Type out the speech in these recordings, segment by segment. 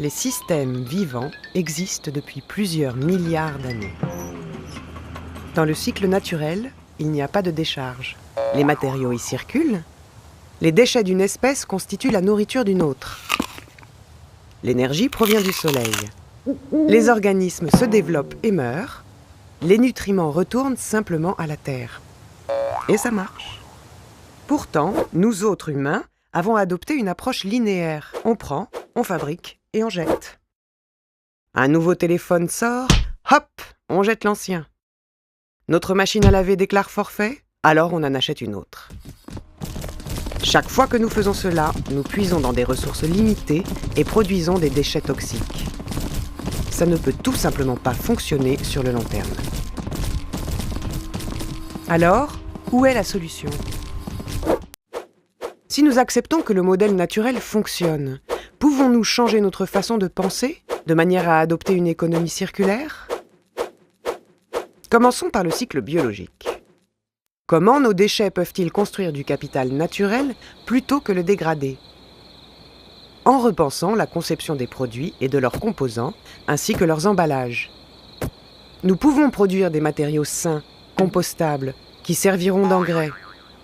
Les systèmes vivants existent depuis plusieurs milliards d'années. Dans le cycle naturel, il n'y a pas de décharge. Les matériaux y circulent. Les déchets d'une espèce constituent la nourriture d'une autre. L'énergie provient du soleil. Les organismes se développent et meurent. Les nutriments retournent simplement à la terre. Et ça marche. Pourtant, nous autres humains avons adopté une approche linéaire. On prend, on fabrique et on jette. Un nouveau téléphone sort, hop, on jette l'ancien. Notre machine à laver déclare forfait, alors on en achète une autre. Chaque fois que nous faisons cela, nous puisons dans des ressources limitées et produisons des déchets toxiques. Ça ne peut tout simplement pas fonctionner sur le long terme. Alors, où est la solution ? Si nous acceptons que le modèle naturel fonctionne, pouvons-nous changer notre façon de penser de manière à adopter une économie circulaire ? Commençons par le cycle biologique. Comment nos déchets peuvent-ils construire du capital naturel plutôt que le dégrader ? En repensant la conception des produits et de leurs composants, ainsi que leurs emballages. Nous pouvons produire des matériaux sains, compostables, qui serviront d'engrais.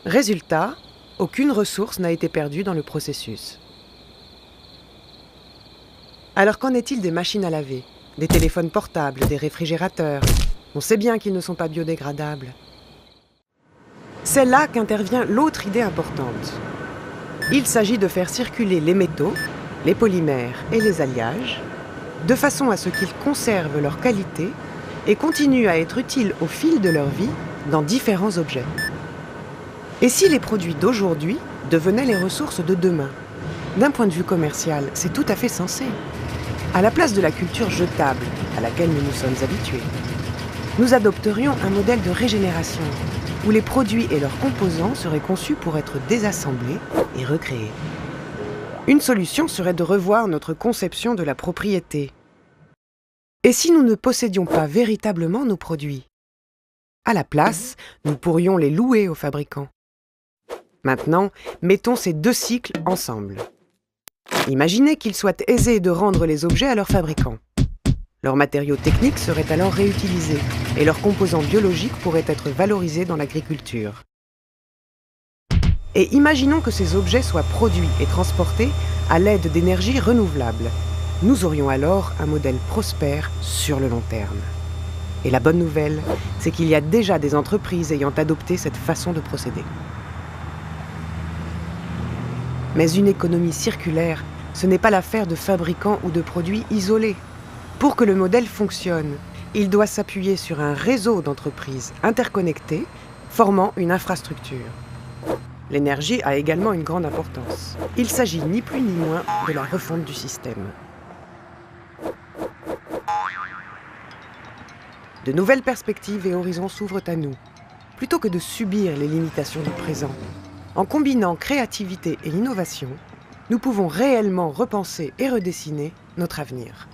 Résultat, aucune ressource n'a été perdue dans le processus. Alors qu'en est-il des machines à laver, des téléphones portables, des réfrigérateurs ? On sait bien qu'ils ne sont pas biodégradables. C'est là qu'intervient l'autre idée importante. Il s'agit de faire circuler les métaux, les polymères et les alliages, de façon à ce qu'ils conservent leur qualité et continuent à être utiles au fil de leur vie dans différents objets. Et si les produits d'aujourd'hui devenaient les ressources de demain ? D'un point de vue commercial, c'est tout à fait sensé. À la place de la culture jetable à laquelle nous nous sommes habitués, nous adopterions un modèle de régénération où les produits et leurs composants seraient conçus pour être désassemblés et recréés. Une solution serait de revoir notre conception de la propriété. Et si nous ne possédions pas véritablement nos produits ? À la place, nous pourrions les louer aux fabricants. Maintenant, mettons ces deux cycles ensemble. Imaginez qu'il soit aisé de rendre les objets à leurs fabricants. Leurs matériaux techniques seraient alors réutilisés et leurs composants biologiques pourraient être valorisés dans l'agriculture. Et imaginons que ces objets soient produits et transportés à l'aide d'énergies renouvelables. Nous aurions alors un modèle prospère sur le long terme. Et la bonne nouvelle, c'est qu'il y a déjà des entreprises ayant adopté cette façon de procéder. Mais une économie circulaire, ce n'est pas l'affaire de fabricants ou de produits isolés. Pour que le modèle fonctionne, il doit s'appuyer sur un réseau d'entreprises interconnectées, formant une infrastructure. L'énergie a également une grande importance. Il s'agit ni plus ni moins de la refonte du système. De nouvelles perspectives et horizons s'ouvrent à nous, plutôt que de subir les limitations du présent. En combinant créativité et innovation, nous pouvons réellement repenser et redessiner notre avenir.